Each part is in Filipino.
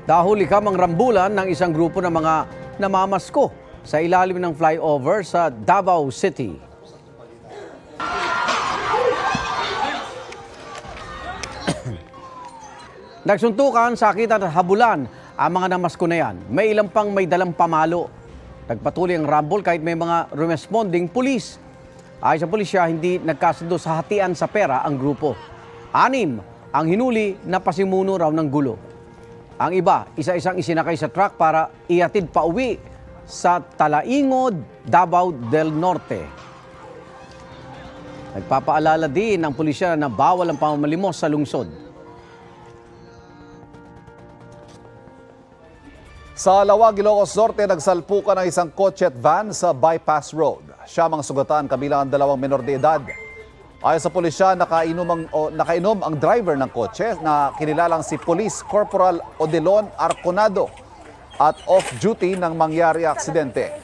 Dahuli kamang rambulan ng isang grupo ng mga namamasko sa ilalim ng flyover sa Davao City. Nagsuntukan, sakitan at habulan ang mga namasko na yan. May ilang pang may dalang pamalo. Nagpatuloy ang rambol kahit may mga responding pulis. Ayon sa pulisya, hindi nagkasundo sa hatian sa pera ang grupo. 6 ang hinuli na pasimuno raw ng gulo. Ang iba, isa-isang isinakay sa truck para ihatid pa uwi sa Talaingod, Davao del Norte. Nagpapaalala din ng pulisya na bawal ang pamamalimos sa lungsod. Sa Lawag, Ilocos Norte, nagsalpukan ng isang kotse at van sa bypass road. Siyam ang sugatan kabilang ang 2 menor de edad. Ayon sa pulisya, nakainom ang driver ng kotse na kinilalang si Police Corporal Odelon Arconado at off-duty nang mangyari aksidente.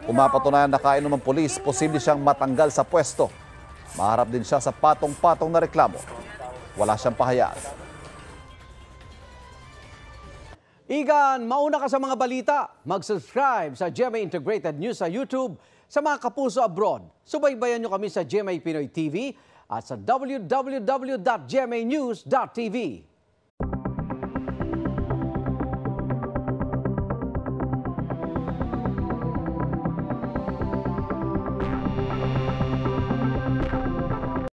Kung mapatunayan nakainom ang pulis, posible siyang matanggal sa pwesto. Maharap din siya sa patong-patong na reklamo. Wala siyang pahayag. Igan, mauna ka sa mga balita. Mag-subscribe sa GMA Integrated News sa YouTube. Sa mga kapuso abroad, subaybayan nyo kami sa GMA Pinoy TV at sa www.gmanews.tv.